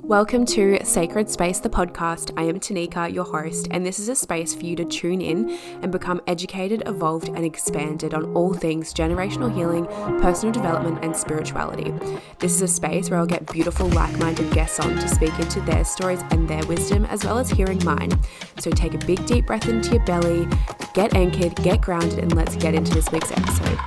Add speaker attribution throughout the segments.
Speaker 1: Welcome to Sacred Space, the podcast. I am Tanika, your host, and this is a space for you to tune in and become educated, evolved, and expanded on all things generational healing, personal development, and spirituality. This is a space where I'll get beautiful, like-minded guests on to speak into their stories and their wisdom, as well as hearing mine. So take a big, deep breath into your belly, get anchored, get grounded, and let's get into this week's episode.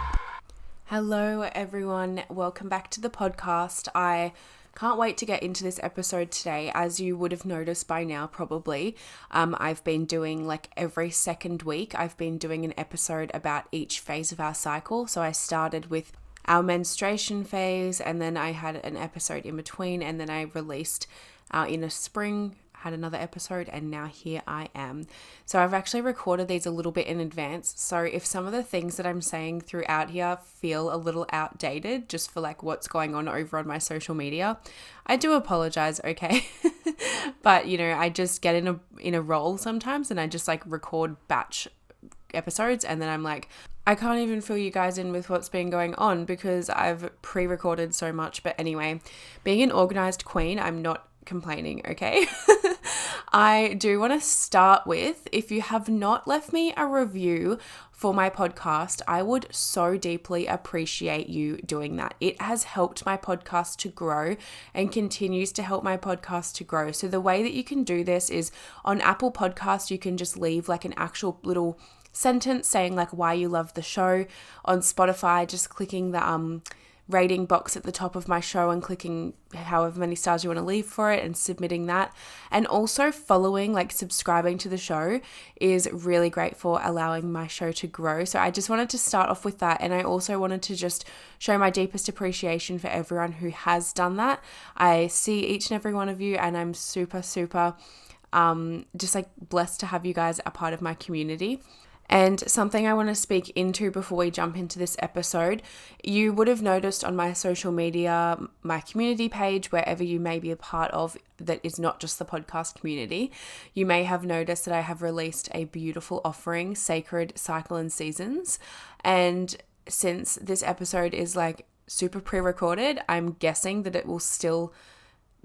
Speaker 1: Hello, everyone. Welcome back to the podcast. I can't wait to get into this episode today. As you would have noticed by now, probably, I've been doing like every second week, I've been doing an episode about each phase of our cycle. So I started with our menstruation phase, and then I had an episode in between, and then I released our inner spring, had another episode, and now here I am. So I've actually recorded these a little bit in advance. So if some of the things that I'm saying throughout here feel a little outdated, just for like what's going on over on my social media, I do apologize, okay? But you know, I just get in a role sometimes, and I just like record batch episodes, and then I'm like, I can't even fill you guys in with what's been going on because I've pre-recorded so much. But anyway, being an organized queen, I'm not complaining, okay? I do want to start with, if you have not left me a review for my podcast, I would so deeply appreciate you doing that. It has helped my podcast to grow and continues to help my podcast to grow. So the way that you can do this is on Apple Podcasts, you can just leave like an actual little sentence saying like why you love the show. On Spotify, just clicking the rating box at the top of my show and clicking however many stars you want to leave for it and submitting that. And also following, like subscribing to the show is really great for allowing my show to grow. So I just wanted to start off with that. And I also wanted to just show my deepest appreciation for everyone who has done that. I see each and every one of you, and I'm super just like blessed to have you guys a part of my community. And something I want to speak into before we jump into this episode, you would have noticed on my social media, my community page, wherever you may be a part of, that is not just the podcast community, you may have noticed that I have released a beautiful offering, Sacred Cycle and Seasons. And since this episode is like super pre-recorded, I'm guessing that it will still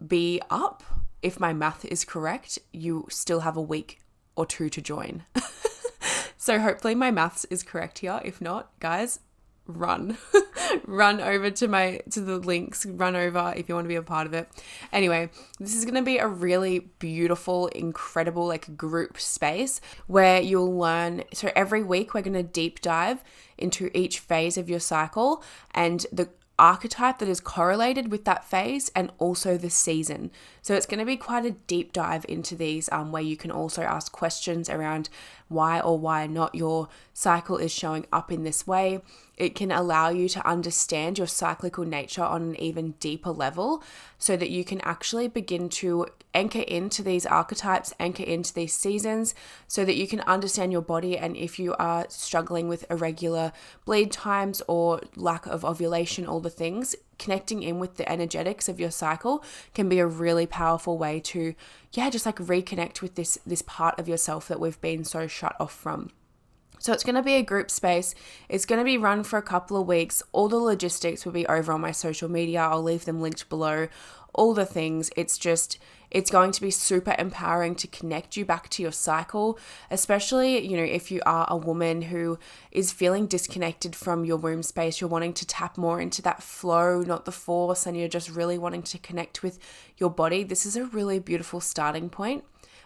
Speaker 1: be up. If my math is correct, you still have a week or two to join. So hopefully my maths is correct here. If not, guys, run. Run over to the links. Run over if you want to be a part of it. Anyway, this is going to be a really beautiful, incredible like group space where you'll learn. So every week we're going to deep dive into each phase of your cycle and the archetype that is correlated with that phase, and also the season. So it's going to be quite a deep dive into these where you can also ask questions around why or why not your cycle is showing up in this way. It can allow you to understand your cyclical nature on an even deeper level so that you can actually begin to anchor into these archetypes, anchor into these seasons so that you can understand your body. And if you are struggling with irregular bleed times or lack of ovulation, all the things, connecting in with the energetics of your cycle can be a really powerful way to, just like reconnect with this part of yourself that we've been so shut off from. So it's going to be a group space. It's going to be run for a couple of weeks. All the logistics will be over on my social media. I'll leave them linked below. All the things. It's going to be super empowering to connect you back to your cycle, especially, if you are a woman who is feeling disconnected from your womb space, you're wanting to tap more into that flow, not the force, and you're just really wanting to connect with your body. This is a really beautiful starting point.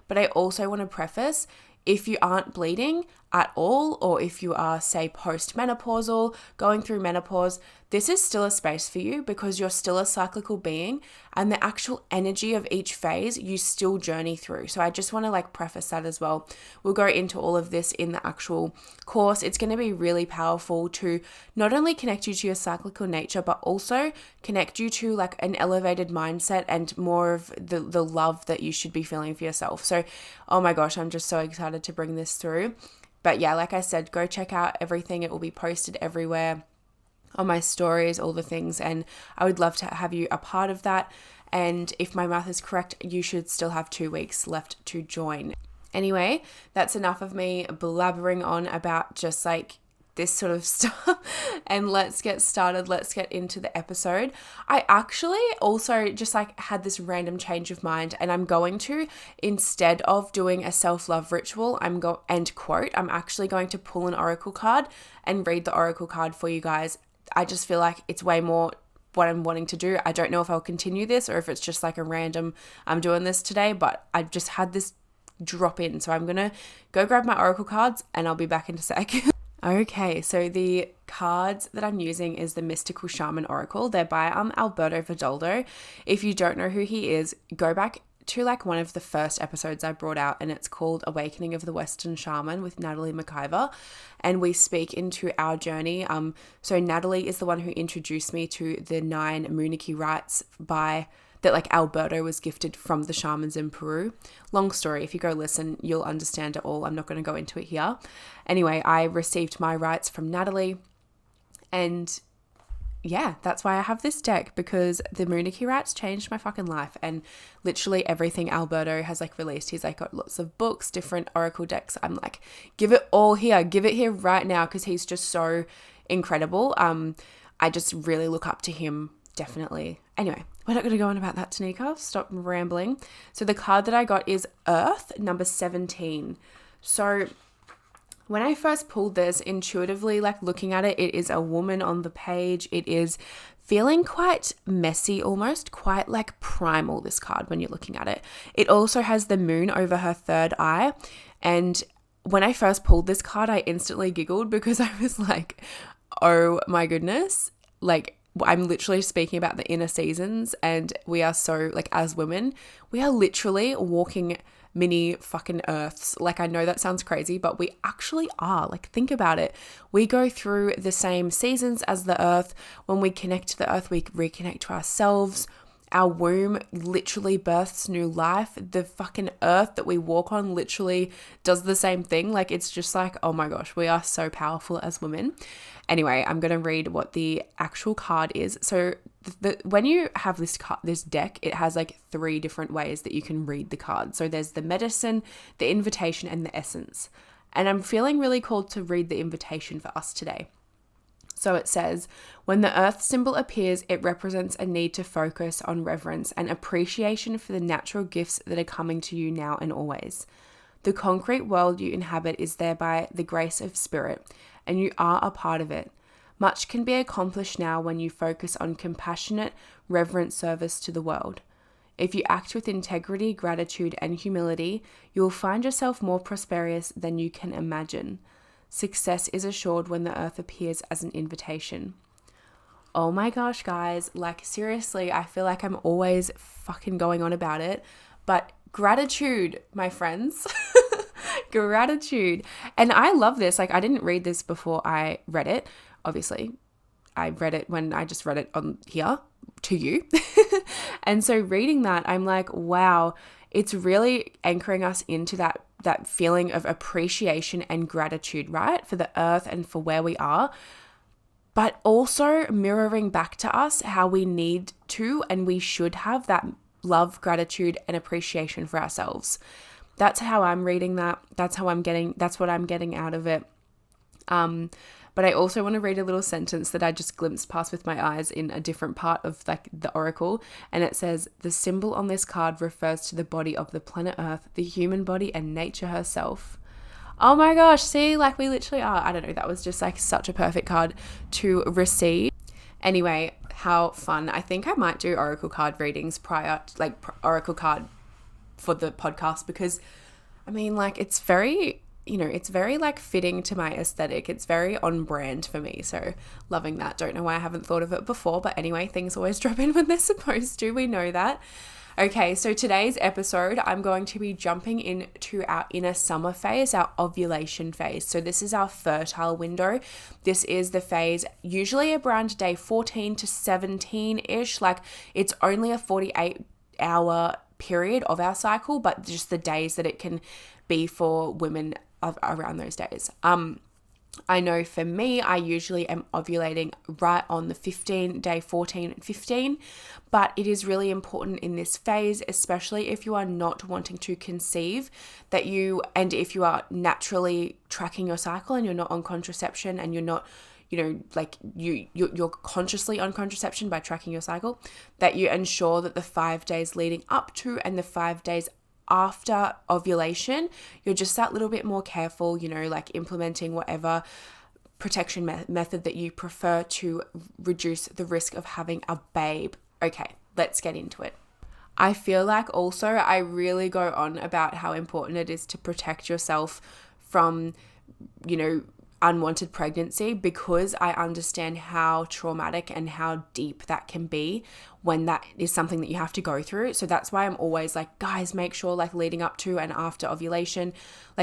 Speaker 1: But I also want to preface, if you aren't bleeding at all, or if you are, say, post-menopausal, going through menopause, this is still a space for you because you're still a cyclical being, and the actual energy of each phase you still journey through. So I just want to like preface that as well. We'll go into all of this in the actual course. It's going to be really powerful to not only connect you to your cyclical nature, but also connect you to like an elevated mindset and more of the love that you should be feeling for yourself. So, oh my gosh, I'm just so excited to bring this through. But yeah, like I said, go check out everything. It will be posted everywhere on my stories, all the things. And I would love to have you a part of that. And if my math is correct, you should still have 2 weeks left to join. Anyway, that's enough of me blabbering on about just like this sort of stuff and let's get started. Let's get into the episode. I actually also just like had this random change of mind, and I'm going to, instead of doing a self-love ritual, I'm actually going to pull an oracle card and read the oracle card for you guys. I just feel like it's way more what I'm wanting to do. I don't know if I'll continue this or if it's just like a random, I'm doing this today, but I just had this drop in. So I'm going to go grab my oracle cards and I'll be back in a sec. Okay, so the cards that I'm using is the Mystical Shaman Oracle. They're by Alberto Villoldo. If you don't know who he is, go back to like one of the first episodes I brought out, and it's called Awakening of the Western Shaman with Natalie McIver, and we speak into our journey. So Natalie is the one who introduced me to the 9 Munich rites that like Alberto was gifted from the shamans in Peru. Long story. If you go listen, you'll understand it all. I'm not going to go into it here. Anyway, I received my rights from Natalie, and yeah, that's why I have this deck, because the Munich rights changed my fucking life, and literally everything Alberto has like released. He's like got lots of books, different oracle decks. I'm like, give it all here. Give it here right now, because he's just so incredible. I just really look up to him, definitely. Anyway, we're not going to go on about that, Tanika. Stop rambling. So the card that I got is Earth, number 17. So when I first pulled this, intuitively, like looking at it, it is a woman on the page. It is feeling quite messy, almost quite like primal, this card, when you're looking at it. It also has the moon over her third eye. And when I first pulled this card, I instantly giggled, because I was like, oh my goodness, like, I'm literally speaking about the inner seasons, and we are so, like, as women, we are literally walking mini fucking earths. Like, I know that sounds crazy, but we actually are. Like, think about it. We go through the same seasons as the earth. When we connect to the earth, we reconnect to ourselves. Our womb literally births new life. The fucking earth that we walk on literally does the same thing. Like, it's just like, oh my gosh, we are so powerful as women. Anyway, I'm going to read what the actual card is. So when you have this deck, it has like 3 different ways that you can read the card. So there's the medicine, the invitation, and the essence. And I'm feeling really called to read the invitation for us today. So it says, when the earth symbol appears, it represents a need to focus on reverence and appreciation for the natural gifts that are coming to you now and always. The concrete world you inhabit is thereby the grace of spirit, and you are a part of it. Much can be accomplished now when you focus on compassionate, reverent service to the world. If you act with integrity, gratitude, and humility, you will find yourself more prosperous than you can imagine. Success is assured when the earth appears as an invitation. Oh my gosh, guys, like seriously, I feel like I'm always fucking going on about it, but gratitude, my friends, gratitude. And I love this. Like, I didn't read this before I read it. Obviously, I read it when I just read it on here to you. And so reading that, I'm like, wow, it's really anchoring us into that feeling of appreciation and gratitude, right? For the earth and for where we are, but also mirroring back to us how we need to and we should have that love, gratitude, and appreciation for ourselves. That's how I'm reading that. That's what I'm getting out of it. But I also want to read a little sentence that I just glimpsed past with my eyes in a different part of like the oracle. And it says, the symbol on this card refers to the body of the planet Earth, the human body, and nature herself. Oh my gosh, see, like we literally are. I don't know, that was just like such a perfect card to receive. Anyway, how fun. I think I might do oracle card readings oracle card for the podcast, because I mean, like, it's very like fitting to my aesthetic. It's very on brand for me. So loving that. Don't know why I haven't thought of it before, but anyway, things always drop in when they're supposed to. We know that. Okay, so today's episode, I'm going to be jumping into our inner summer phase, our ovulation phase. So this is our fertile window. This is the phase usually around day 14 to 17-ish. Like, it's only a 48-hour period of our cycle, but just the days that it can be for women around those days. I know for me, I usually am ovulating right on the 15, day 14 and 15, but it is really important in this phase, especially if you are not wanting to conceive, and if you are naturally tracking your cycle and you're not on contraception and you're not, you're consciously on contraception by tracking your cycle, that you ensure that the 5 days leading up to and the 5 days after ovulation, you're just that little bit more careful, implementing whatever protection method that you prefer to reduce the risk of having a babe. Okay, let's get into it. I feel like also I really go on about how important it is to protect yourself from, unwanted pregnancy, because I understand how traumatic and how deep that can be when that is something that you have to go through. So that's why I'm always like, guys, make sure leading up to and after ovulation,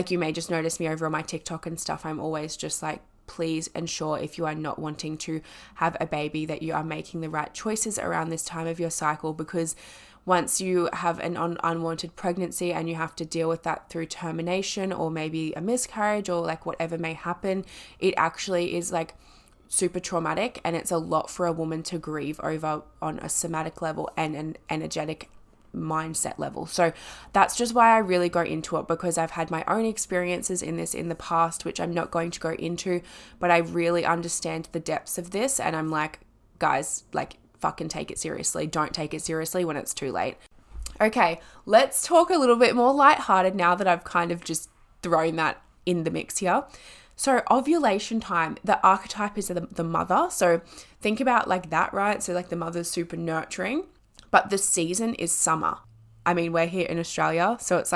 Speaker 1: you may just notice me over on my TikTok and stuff, I'm always just like, please ensure if you are not wanting to have a baby that you are making the right choices around this time of your cycle, because once you have an unwanted pregnancy and you have to deal with that through termination or maybe a miscarriage or whatever may happen, it actually is super traumatic, and it's a lot for a woman to grieve over on a somatic level and an energetic mindset level. So that's just why I really go into it, because I've had my own experiences in this in the past, which I'm not going to go into, but I really understand the depths of this, and I'm like, guys, fucking take it seriously. Don't take it seriously when it's too late. Okay, let's talk a little bit more lighthearted now that I've kind of just thrown that in the mix here. So ovulation time, the archetype is the mother. So think about that, right? So the mother's super nurturing, but the season is summer. I mean, we're here in Australia, so it's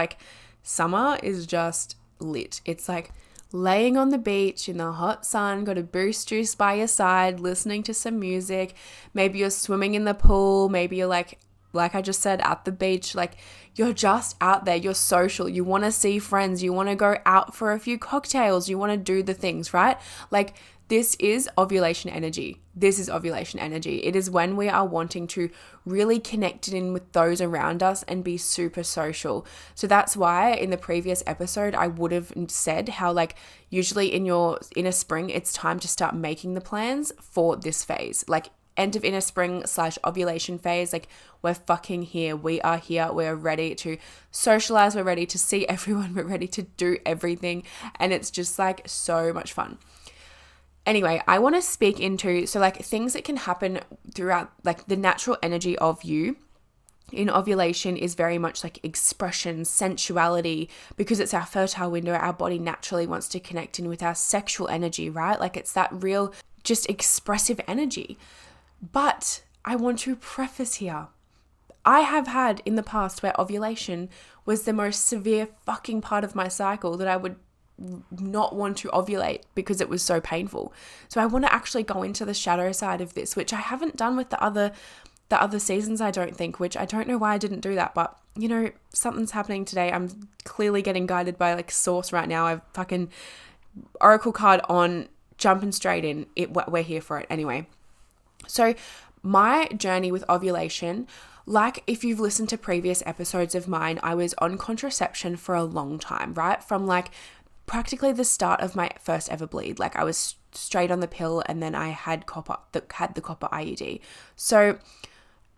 Speaker 1: summer is just lit. It's laying on the beach in the hot sun, got a boost juice by your side, listening to some music. Maybe you're swimming in the pool. Maybe you're like I just said, at the beach. You're just out there. You're social. You want to see friends. You want to go out for a few cocktails. You want to do the things, right? This is ovulation energy. This is ovulation energy. It is when we are wanting to really connect in with those around us and be super social. So that's why in the previous episode, I would have said how usually in a spring, it's time to start making the plans for this phase. End of inner spring / ovulation phase, we're fucking here. We are here. We're ready to socialize. We're ready to see everyone. We're ready to do everything. And it's just so much fun. Anyway, I want to speak into, things that can happen throughout, the natural energy of you in ovulation is very much expression, sensuality, because it's our fertile window. Our body naturally wants to connect in with our sexual energy, right? It's that real, just expressive energy. But I want to preface here, I have had in the past where ovulation was the most severe fucking part of my cycle that I would not want to ovulate because it was so painful. So I want to actually go into the shadow side of this, which I haven't done with the other seasons, I don't think, which I don't know why I didn't do that, but something's happening today. I'm clearly getting guided by source right now. I've fucking oracle card on, jumping straight in. We're here for it anyway. So my journey with ovulation, if you've listened to previous episodes of mine, I was on contraception for a long time, right? From practically the start of my first ever bleed. I was straight on the pill, and then I had the copper IUD. So,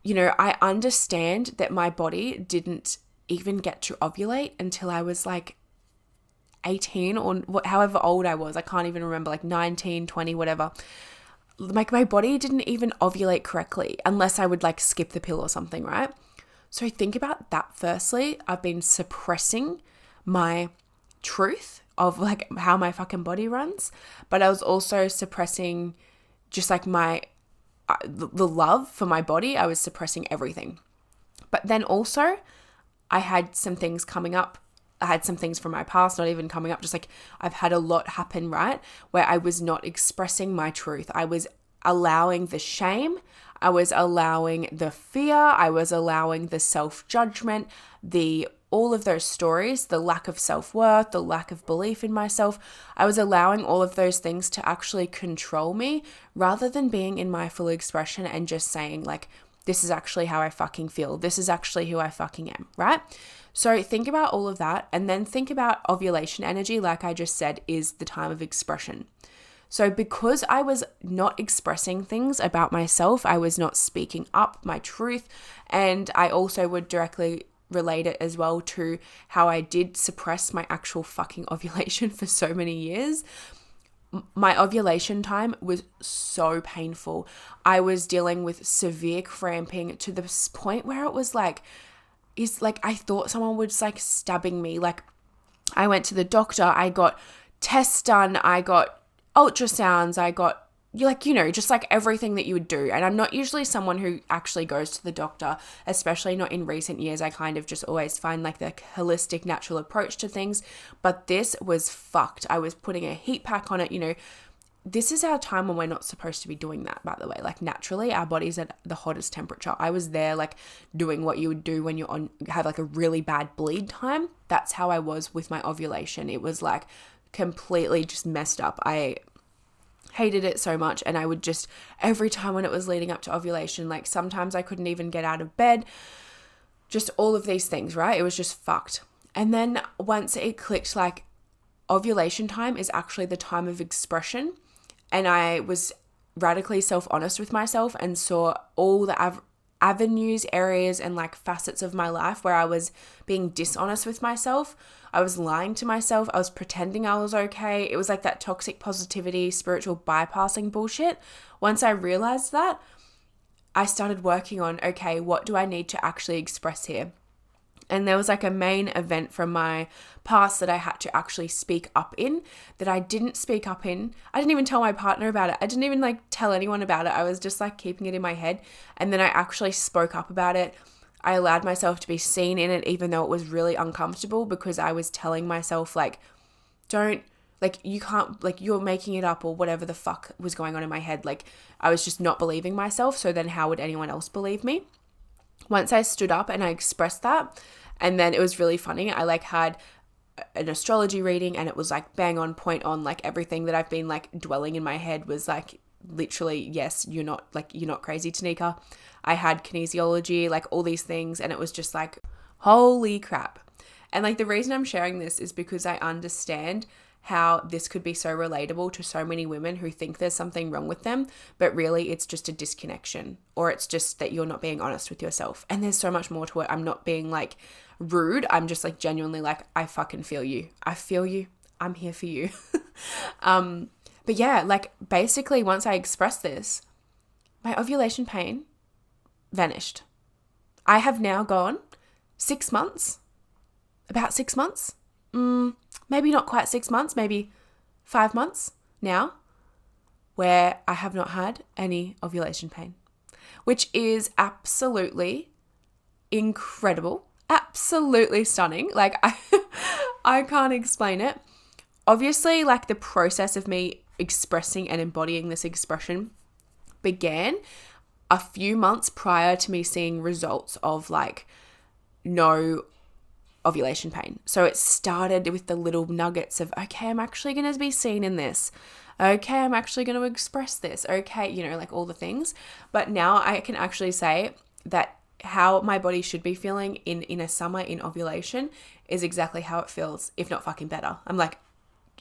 Speaker 1: I understand that my body didn't even get to ovulate until I was 18 or however old I was. I can't even remember, 19, 20, whatever. My body didn't even ovulate correctly unless I would skip the pill or something, right? So think about that. Firstly, I've been suppressing my truth of how my fucking body runs, but I was also suppressing just my the love for my body. I was suppressing everything. But then also I had some things coming up. I had some things from my past, not even coming up, just I've had a lot happen, right? Where I was not expressing my truth. I was allowing the shame. I was allowing the fear. I was allowing the self-judgment, all of those stories, the lack of self-worth, the lack of belief in myself. I was allowing all of those things to actually control me rather than being in my full expression and just saying this is actually how I fucking feel. This is actually who I fucking am, right? So think about all of that, and then think about ovulation energy, like I just said, is the time of expression. So because I was not expressing things about myself, I was not speaking up my truth, and I also would directly relate it as well to how I did suppress my actual fucking ovulation for so many years. My ovulation time was so painful. I was dealing with severe cramping to the point where it was like, I thought someone was like stabbing me. Like, I went to the doctor, I got tests done, I got ultrasounds, I got just like everything that you would do. And I'm not usually someone who actually goes to the doctor, especially not in recent years. I kind of just always find like the holistic, natural approach to things. But this was fucked. I was putting a heat pack on it. This is our time when we're not supposed to be doing that, by the way. Like, naturally, our body's at the hottest temperature. I was there like doing what you would do when you have like a really bad bleed time. That's how I was with my ovulation. It was like completely just messed up. I hated it so much, and I would just, every time when it was leading up to ovulation, like sometimes I couldn't even get out of bed, just all of these things, right? It was just fucked. And then once it clicked, like, ovulation time is actually the time of expression, and I was radically self-honest with myself and saw all the avenues, areas, and like facets of my life where I was being dishonest with myself. I was lying to myself. I was pretending I was okay. It was like that toxic positivity, spiritual bypassing bullshit. Once I realized that, I started working on, okay, what do I need to actually express here? And there was like a main event from my past that I had to actually speak up in, that I didn't speak up in. I didn't even tell my partner about it. I didn't even like tell anyone about it. I was just like keeping it in my head. And then I actually spoke up about it. I allowed myself to be seen in it, even though it was really uncomfortable, because I was telling myself like, don't, like, you can't, like, you're making it up, or whatever the fuck was going on in my head. Like, I was just not believing myself. So then how would anyone else believe me? Once I stood up and I expressed that, and then it was really funny. I like had an astrology reading, and it was like bang on point on, like everything that I've been like dwelling in my head was like literally, yes, you're not crazy, Tanika. I had kinesiology, like all these things, and it was just like, holy crap. And like the reason I'm sharing this is because I understand how this could be so relatable to so many women who think there's something wrong with them, but really it's just a disconnection, or it's just that you're not being honest with yourself. And there's so much more to it. I'm not being like rude. I'm just like genuinely like, I fucking feel you. I feel you. I'm here for you. But yeah, like basically once I expressed this, my ovulation pain vanished. I have now gone 6 months, about 6 months, maybe not quite 6 months, maybe 5 months now, where I have not had any ovulation pain, which is absolutely incredible, absolutely stunning. Like I can't explain it. Obviously, like the process of me expressing and embodying this expression began a few months prior to me seeing results of like no ovulation pain. So it started with the little nuggets of, okay, I'm actually going to be seen in this. Okay, I'm actually going to express this. Okay, like all the things. But now I can actually say that how my body should be feeling in a summer in ovulation is exactly how it feels, if not fucking better. I'm like,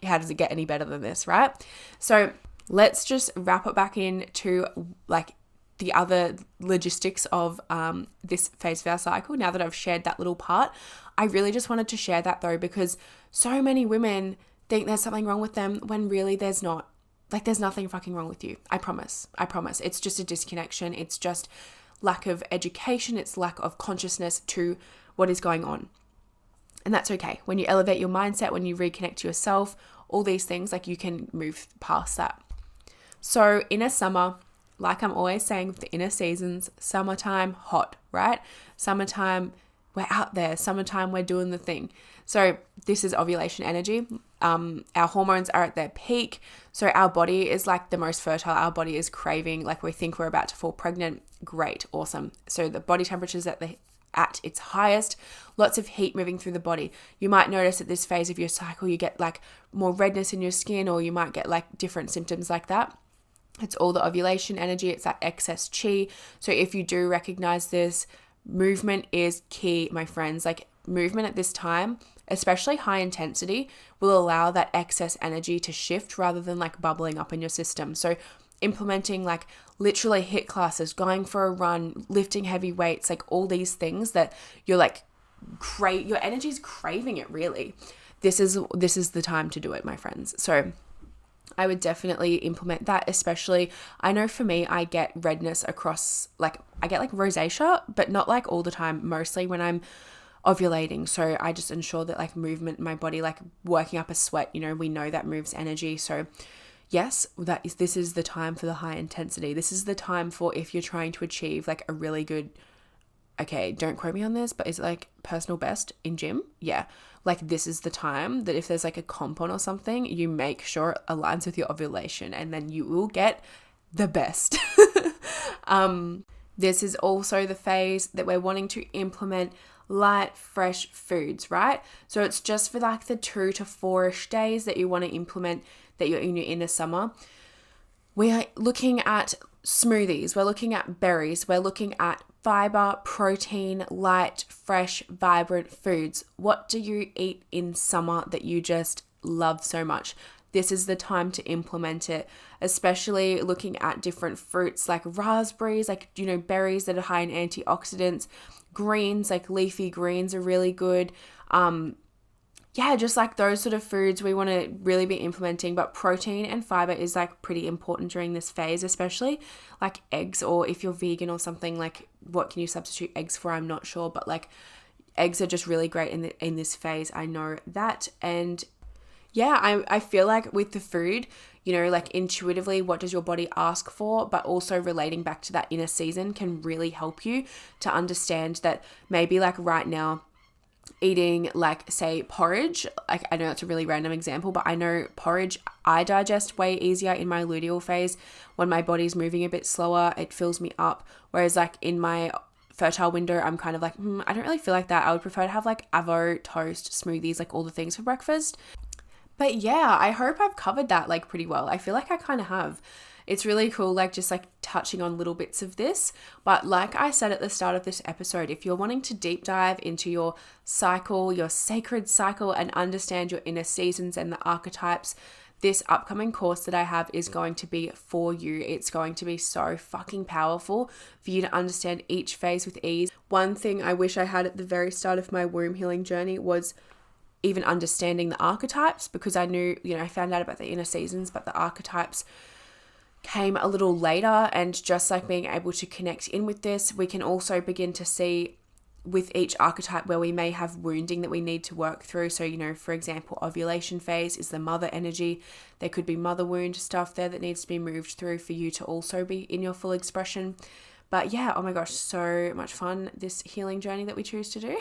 Speaker 1: how does it get any better than this, right? So let's just wrap it back into like the other logistics of this phase of our cycle. Now that I've shared that little part, I really just wanted to share that though, because so many women think there's something wrong with them when really there's not. Like, there's nothing fucking wrong with you. I promise. It's just a disconnection. It's just lack of education. It's lack of consciousness to what is going on. And that's okay. When you elevate your mindset, when you reconnect to yourself, all these things, like you can move past that. So in a summer, like I'm always saying with the inner seasons, summertime, hot, right? Summertime, we're out there. Summertime, we're doing the thing. So this is ovulation energy. Our hormones are at their peak. So our body is like the most fertile. Our body is craving, like we think we're about to fall pregnant. Great. Awesome. So the body temperature is at its highest, lots of heat moving through the body. You might notice at this phase of your cycle, you get like more redness in your skin, or you might get like different symptoms like that. It's all the ovulation energy. It's that excess chi. So if you do recognize this, movement is key, my friends. Like movement at this time, especially high intensity, will allow that excess energy to shift rather than like bubbling up in your system. So implementing like literally HIIT classes, going for a run, lifting heavy weights, like all these things that you're like your energy's craving it really. This is the time to do it, my friends. So I would definitely implement that, especially, I know for me, I get redness across, like, I get like rosacea, but not like all the time, mostly when I'm ovulating. So I just ensure that like movement in my body, like working up a sweat, you know, we know that moves energy. So yes, this is the time for the high intensity. This is the time for if you're trying to achieve like a really good, okay, don't quote me on this, but is it like personal best in gym? Yeah. Like this is the time that if there's like a comp on or something, you make sure it aligns with your ovulation and then you will get the best. This is also the phase that we're wanting to implement light, fresh foods, right? So it's just for like the 2 to 4-ish days that you want to implement that you're in your inner summer. We are looking at smoothies. We're looking at berries. We're looking at fiber, protein, light, fresh, vibrant foods. What do you eat in summer that you just love so much? This is the time to implement it, especially looking at different fruits like raspberries, like, you know, berries that are high in antioxidants, greens, like leafy greens are really good. Just like those sort of foods we want to really be implementing, but protein and fiber is like pretty important during this phase, especially like eggs, or if you're vegan or something, like what can you substitute eggs for? I'm not sure, but like eggs are just really great in this phase. I know that. And yeah, I feel like with the food, you know, like intuitively, what does your body ask for? But also relating back to that inner season can really help you to understand that maybe like right now, eating like say porridge, like I know that's a really random example, but I know porridge I digest way easier in my luteal phase. When my body's moving a bit slower, it fills me up, whereas like in my fertile window, I'm kind of like I don't really feel like that. I would prefer to have like avo, toast, smoothies, like all the things for breakfast. But yeah, I hope I've covered that like pretty well. I feel like I kind of have. It's really cool, like just like touching on little bits of this. But like I said at the start of this episode, if you're wanting to deep dive into your cycle, your sacred cycle, and understand your inner seasons and the archetypes, this upcoming course that I have is going to be for you. It's going to be so fucking powerful for you to understand each phase with ease. One thing I wish I had at the very start of my womb healing journey was even understanding the archetypes, because I knew, you know, I found out about the inner seasons, but the archetypes came a little later. And just like being able to connect in with this, we can also begin to see with each archetype where we may have wounding that we need to work through. So, you know, for example, ovulation phase is the mother energy. There could be mother wound stuff there that needs to be moved through for you to also be in your full expression. But yeah, oh my gosh, so much fun, this healing journey that we choose to do.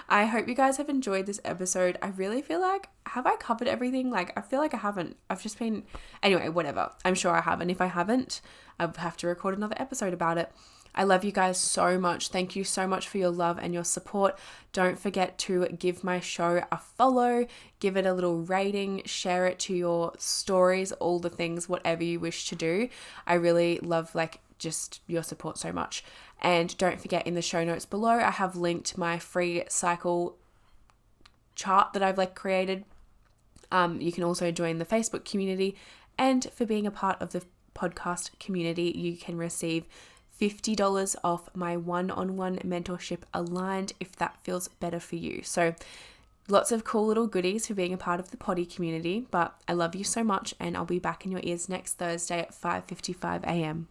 Speaker 1: I hope you guys have enjoyed this episode. I really feel like, have I covered everything? Like, I feel like I haven't. I've just been, anyway, whatever. I'm sure I have. And if I haven't, I'll have to record another episode about it. I love you guys so much. Thank you so much for your love and your support. Don't forget to give my show a follow, give it a little rating, share it to your stories, all the things, whatever you wish to do. I really love like just your support so much. And don't forget, in the show notes below, I have linked my free cycle chart that I've like created. You can also join the Facebook community, and for being a part of the podcast community, you can receive $50 off my one-on-one mentorship aligned if that feels better for you. So lots of cool little goodies for being a part of the potty community. But I love you so much, and I'll be back in your ears next Thursday at 5:55 a.m.